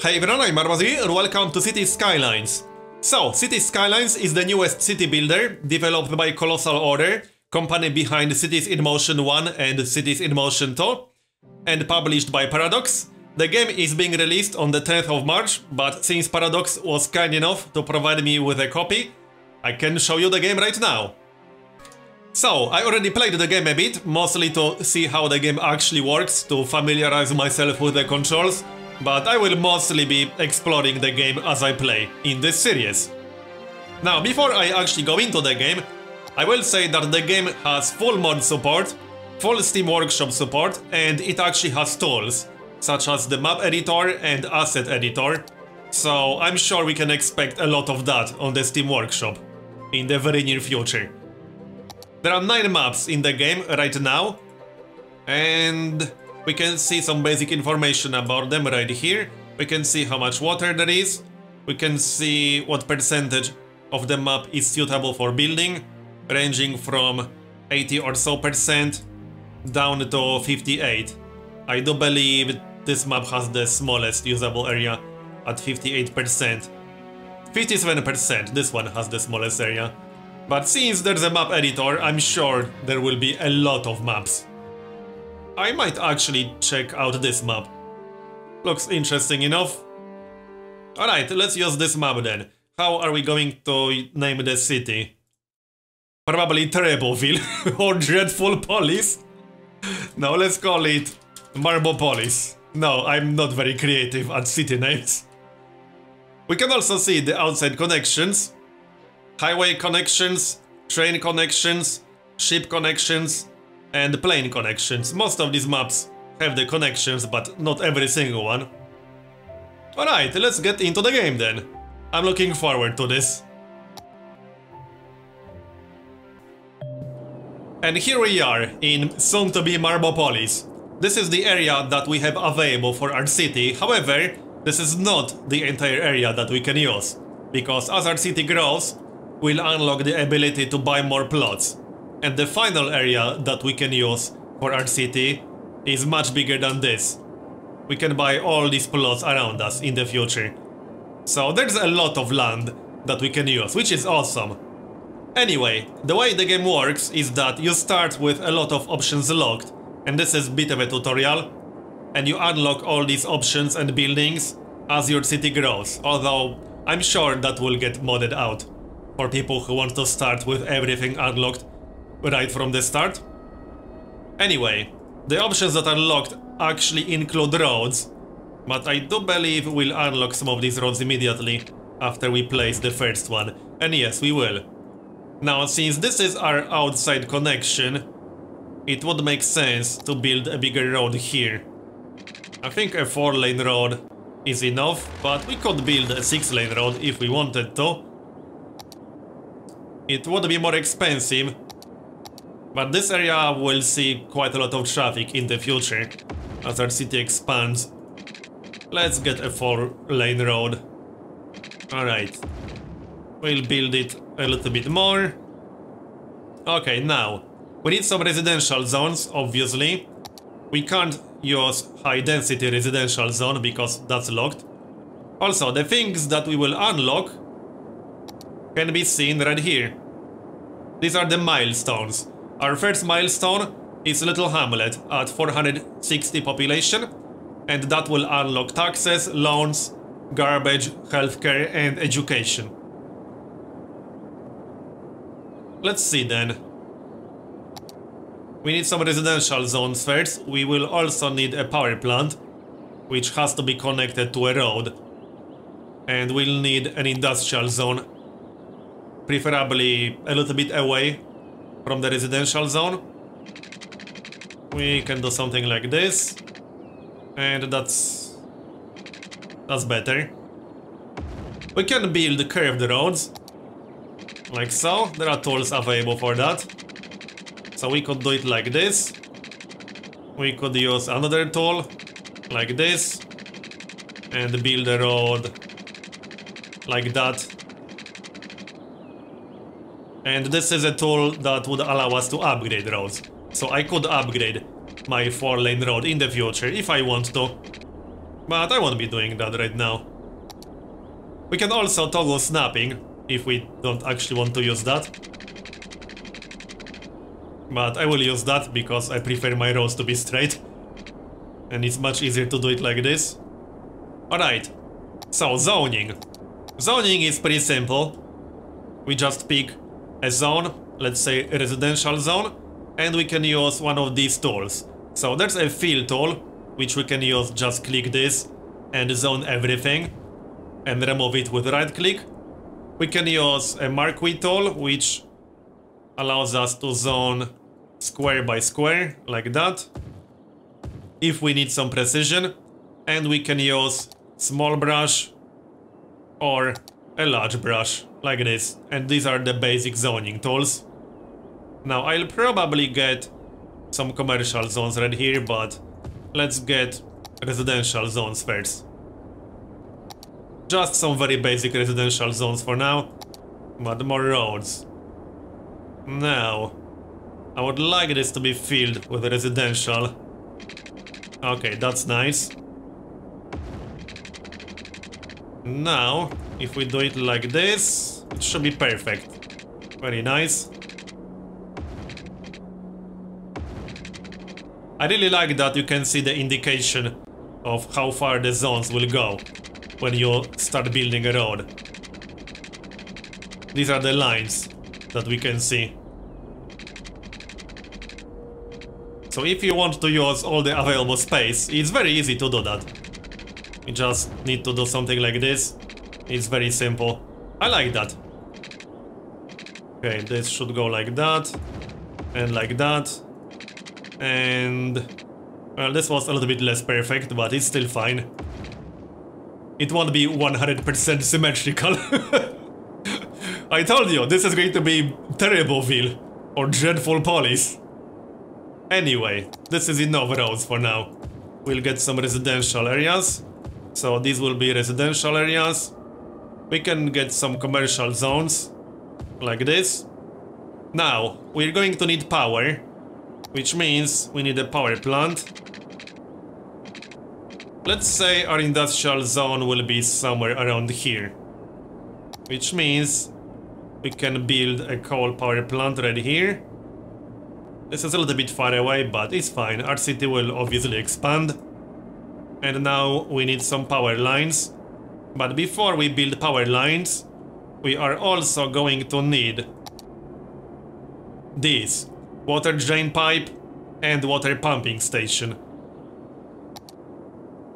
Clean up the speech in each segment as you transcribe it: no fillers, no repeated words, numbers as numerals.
Hey everyone, I'm Marbozir and welcome to City Skylines. So, City Skylines is the newest city builder, developed by Colossal Order, company behind Cities in Motion 1 and Cities in Motion 2, and published by Paradox. The game is being released on the 10th of March, but since Paradox was kind enough to provide me with a copy, I can show you the game right now. So, I already played the game a bit, mostly to see how the game actually works, to familiarize myself with the controls, but I will mostly be exploring the game as I play in this series. Now, before I actually go into the game, I will say that the game has full mod support, full Steam Workshop support, and it actually has tools, such as the map editor and asset editor, so I'm sure we can expect a lot of that on the Steam Workshop in the very near future. There are 9 maps in the game right now, and we can see some basic information about them right here. We can see how much water there is, we can see what percentage of the map is suitable for building, ranging from 80 or so percent down to 58. I do believe this map has the smallest usable area at 58%. 57%, this one has the smallest area. But since there's a map editor, I'm sure there will be a lot of maps. I might actually check out this map. Looks interesting enough. Alright, let's use this map then. How are we going to name the city? Probably Terribleville or Dreadful Polis. No, let's call it Marbopolis. No, I'm not very creative at city names. We can also see the outside connections. Highway connections, train connections, ship connections, and plane connections. Most of these maps have the connections, but not every single one. Alright, let's get into the game then. I'm looking forward to this. And here we are in soon-to-be Marbopolis. This is the area that we have available for our city. However, this is not the entire area that we can use, because as our city grows, we'll unlock the ability to buy more plots. And the final area that we can use for our city is much bigger than this. We can buy all these plots around us in the future. So there's a lot of land that we can use, which is awesome. Anyway, the way the game works is that you start with a lot of options locked, and this is a bit of a tutorial, and you unlock all these options and buildings as your city grows, although I'm sure that will get modded out for people who want to start with everything unlocked right from the start. Anyway, the options that are locked actually include roads, but I do believe we'll unlock some of these roads immediately after we place the first one, and yes, we will. Now, since this is our outside connection, it would make sense to build a bigger road here. I think a 4-lane road is enough, but we could build a 6-lane road if we wanted to. It would be more expensive, but this area will see quite a lot of traffic in the future as our city expands. Let's get a 4-lane road. Alright. We'll build it a little bit more. Okay, now we need some residential zones, obviously. We can't use high density residential zone because that's locked. Also, the things that we will unlock can be seen right here. These are the milestones. Our first milestone is Little Hamlet at 460 population, and that will unlock taxes, loans, garbage, healthcare, and education. Let's see then. We need some residential zones first. We will also need a power plant, which has to be connected to a road. And we'll need an industrial zone, preferably a little bit away from the residential zone. We can do something like this, and that's better. We can build curved roads, like so. There are tools available for that. So we could do it like this. We could use another tool, like this, and build a road like that. And this is a tool that would allow us to upgrade roads. So I could upgrade my 4-lane road in the future if I want to. But I won't be doing that right now. We can also toggle snapping if we don't actually want to use that. But I will use that because I prefer my rows to be straight. And it's much easier to do it like this. Alright, so zoning. Zoning is pretty simple. We just pick a zone, let's say a residential zone, and we can use one of these tools. So there's a fill tool, which we can use, just click this and zone everything and remove it with right click. We can use a marquee tool, which allows us to zone square by square, like that, if we need some precision. And we can use small brush or a large brush, like this. And these are the basic zoning tools. Now I'll probably get some commercial zones right here, but let's get residential zones first. Just some very basic residential zones for now, but more roads. Now, I would like this to be filled with residential. Okay, that's nice. Now, if we do it like this, it should be perfect. Very nice. I really like that you can see the indication of how far the zones will go when you start building a road. These are the lines that we can see. So if you want to use all the available space, it's very easy to do that. You just need to do something like this. It's very simple. I like that. Okay, this should go like that. And like that. And... well, this was a little bit less perfect, but it's still fine. It won't be 100% symmetrical. I told you, this is going to be Terribleville or Dreadful Police. Anyway, this is enough roads for now. We'll get some residential areas. So these will be residential areas. We can get some commercial zones, like this. Now, we're going to need power, which means we need a power plant. Let's say our industrial zone will be somewhere around here, which means we can build a coal power plant right here. This is a little bit far away, but it's fine. Our city will obviously expand. And now we need some power lines. But before we build power lines, we are also going to need this water drain pipe and water pumping station.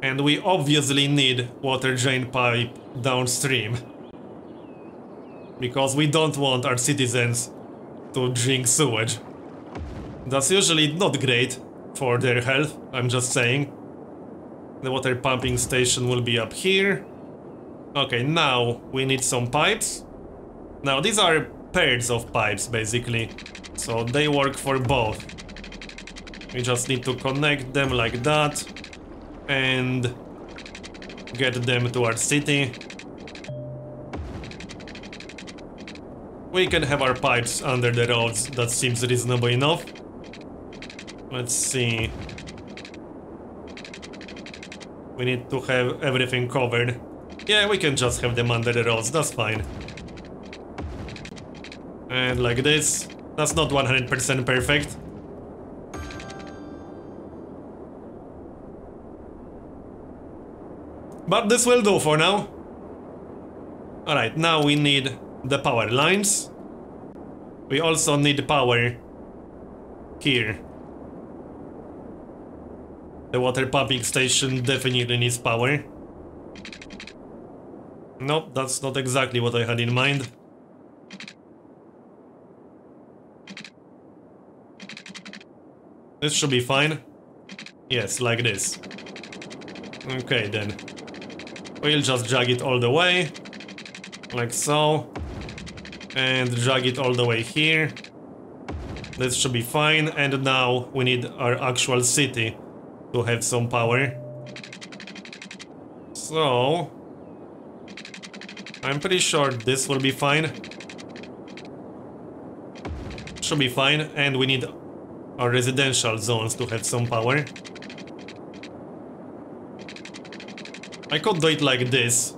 And we obviously need water drain pipe downstream, because we don't want our citizens to drink sewage. That's usually not great for their health, I'm just saying. The water pumping station will be up here. Okay, now we need some pipes. Now these are pairs of pipes basically, so they work for both. We just need to connect them like that and get them to our city. We can have our pipes under the roads, that seems reasonable enough. Let's see. We need to have everything covered. Yeah, we can just have them under the roads, that's fine. And like this. That's not 100% perfect. But this will do for now. Alright, now we need the power lines. We also need power here. The water pumping station definitely needs power. Nope, that's not exactly what I had in mind. This should be fine. Yes, like this. Okay then. We'll just drag it all the way. Like so. And drag it all the way here. This should be fine. And now we need our actual city to have some power. So... I'm pretty sure this will be fine. Should be fine. And we need our residential zones to have some power. I could do it like this,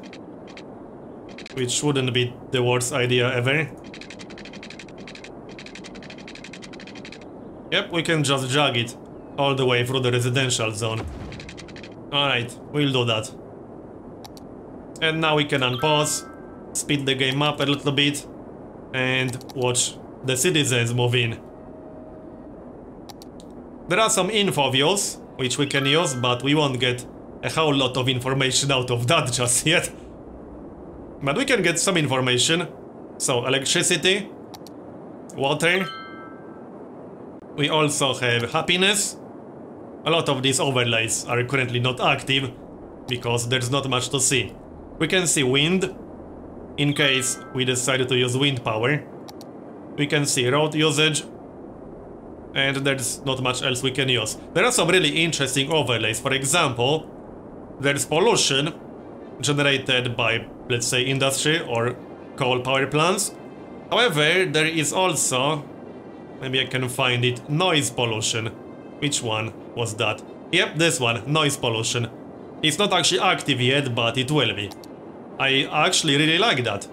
which wouldn't be the worst idea ever. Yep, we can just drag it all the way through the residential zone. Alright, we'll do that. And now we can unpause, speed the game up a little bit, and watch the citizens move in. There are some info views, which we can use, but we won't get a whole lot of information out of that just yet. But we can get some information. So, electricity, water. We also have happiness. A lot of these overlays are currently not active, because there's not much to see. We can see wind, in case we decide to use wind power. We can see road usage, and there's not much else we can use. There are some really interesting overlays. For example, there's pollution generated by, let's say, industry or coal power plants. However, there is also, maybe I can find it, noise pollution. Which one was that? Yep, this one, noise pollution. It's not actually active yet, but it will be. I actually really like that.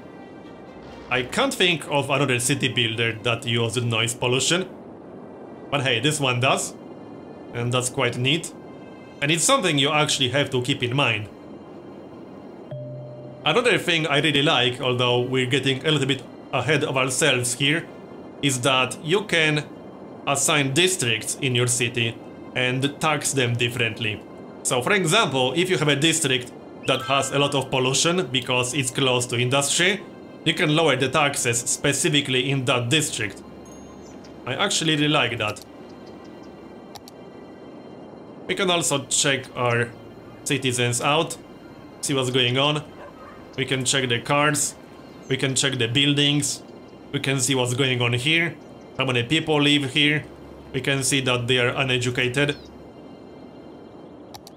I can't think of another city builder that uses noise pollution. But hey, this one does. And that's quite neat. And it's something you actually have to keep in mind. Another thing I really like, although we're getting a little bit ahead of ourselves here, is that you can assign districts in your city and tax them differently. So for example, if you have a district that has a lot of pollution because it's close to industry, you can lower the taxes specifically in that district. I actually really like that. We can also check our citizens out, see what's going on. We can check the cars, we can check the buildings, we can see what's going on here, how many people live here. We can see that they are uneducated.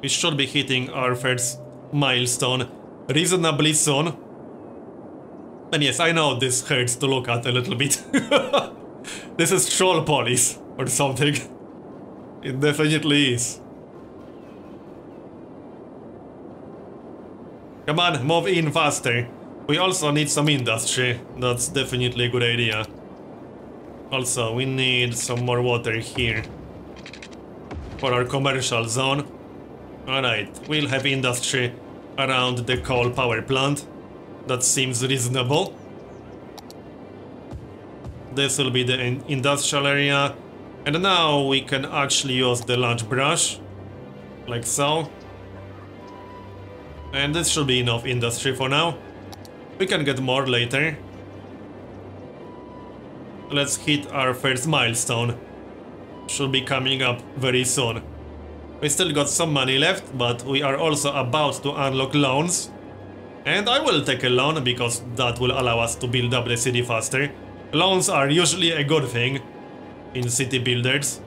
We should be hitting our first milestone reasonably soon. And yes, I know this hurts to look at a little bit. This is troll police or something. It definitely is. Come on, move in faster. We also need some industry. That's definitely a good idea. Also, we need some more water here for our commercial zone. Alright, we'll have industry around the coal power plant. That seems reasonable. This will be the industrial area. And now we can actually use the launch brush. Like so. And this should be enough industry for now. We can get more later. Let's hit our first milestone. Should be coming up very soon. We still got some money left, but we are also about to unlock loans. And I will take a loan because that will allow us to build up the city faster. Loans are usually a good thing in city builders.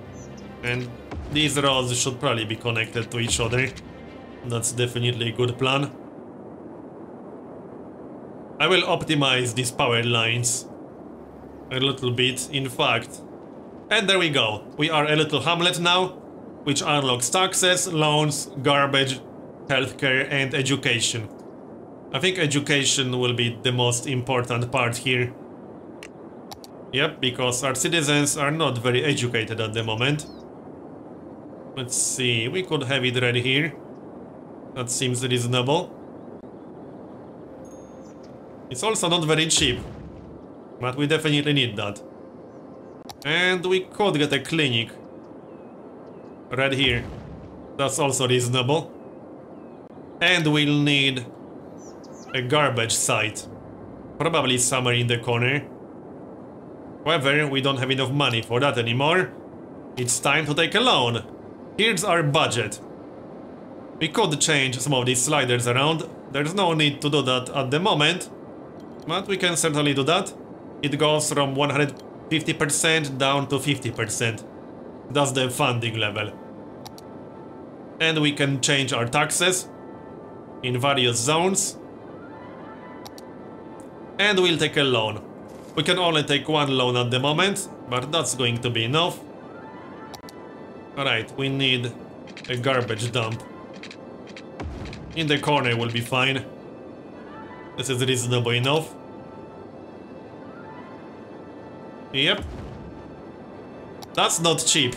And these roads should probably be connected to each other. That's definitely a good plan. I will optimize these power lines a little bit, in fact. And there we go. We are a little hamlet now, which unlocks taxes, loans, garbage, healthcare, and education. I think education will be the most important part here. Yep, because our citizens are not very educated at the moment. Let's see, we could have it right here. That seems reasonable. It's also not very cheap, but we definitely need that. And we could get a clinic right here. That's also reasonable. And we'll need a garbage site, probably somewhere in the corner. However, we don't have enough money for that anymore. It's time to take a loan. Here's our budget. We could change some of these sliders around. There's no need to do that at the moment, but we can certainly do that. It goes from 150% down to 50%. That's the funding level. And we can change our taxes in various zones. And we'll take a loan. We can only take one loan at the moment, but that's going to be enough. Alright, we need a garbage dump. In the corner will be fine. This is reasonable enough. Yep. That's not cheap.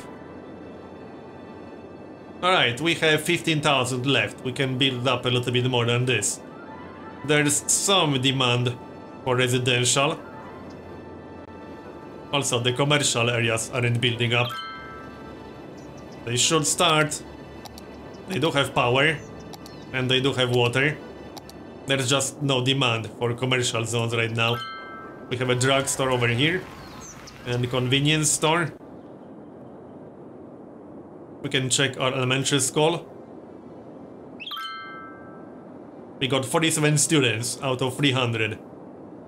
Alright, we have 15,000 left. We can build up a little bit more than this. There's some demand for residential. Also, the commercial areas aren't building up. They should start. They do have power. And they do have water. There's just no demand for commercial zones right now. We have a drugstore over here. And a convenience store. We can check our elementary school. We got 47 students out of 300.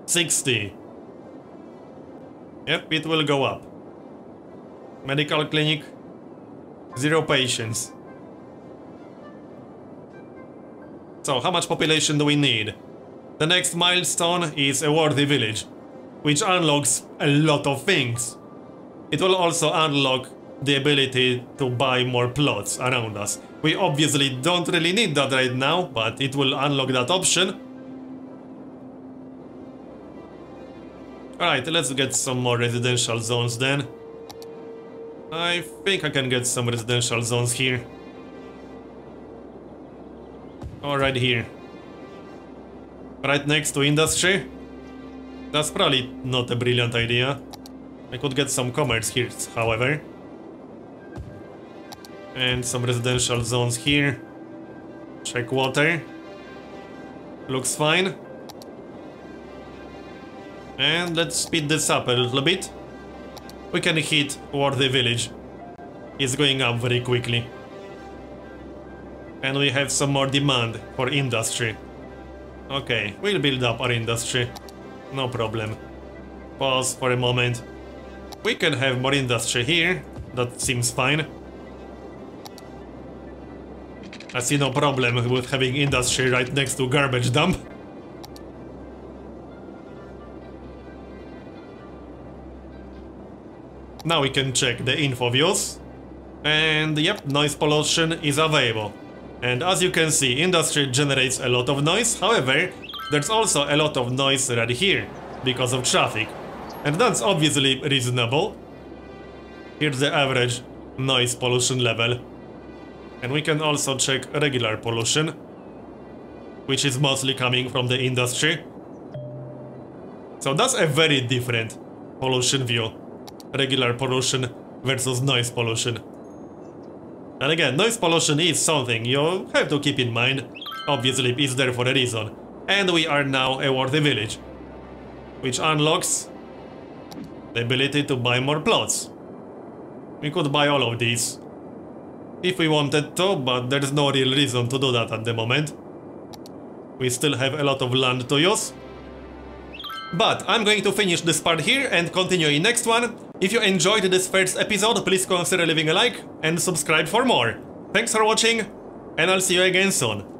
60. Yep, it will go up. Medical clinic. 0 patients. So, how much population do we need? The next milestone is a worthy village, which unlocks a lot of things. It will also unlock the ability to buy more plots around us. We obviously don't really need that right now, but it will unlock that option. Alright, let's get some more residential zones then. I think I can get some residential zones here. Or right here. Right next to industry. That's probably not a brilliant idea. I could get some commerce here, however. And some residential zones here. Check water. Looks fine. And let's speed this up a little bit. We can hit worthy village. It's going up very quickly. And we have some more demand for industry. Okay, we'll build up our industry. No problem. Pause for a moment. We can have more industry here. That seems fine. I see no problem with having industry right next to garbage dump. Now we can check the info views. And yep, noise pollution is available. And as you can see, industry generates a lot of noise. However, there's also a lot of noise right here because of traffic. And that's obviously reasonable. Here's the average noise pollution level. And we can also check regular pollution, which is mostly coming from the industry. So that's a very different pollution view. Regular pollution versus noise pollution. And again, noise pollution is something you have to keep in mind. Obviously, it's there for a reason. And we are now a worthy village, which unlocks the ability to buy more plots. We could buy all of these if we wanted to, but there's no real reason to do that at the moment. We still have a lot of land to use. But I'm going to finish this part here and continue in next one. If you enjoyed this first episode, please consider leaving a like and subscribe for more. Thanks for watching, and I'll see you again soon.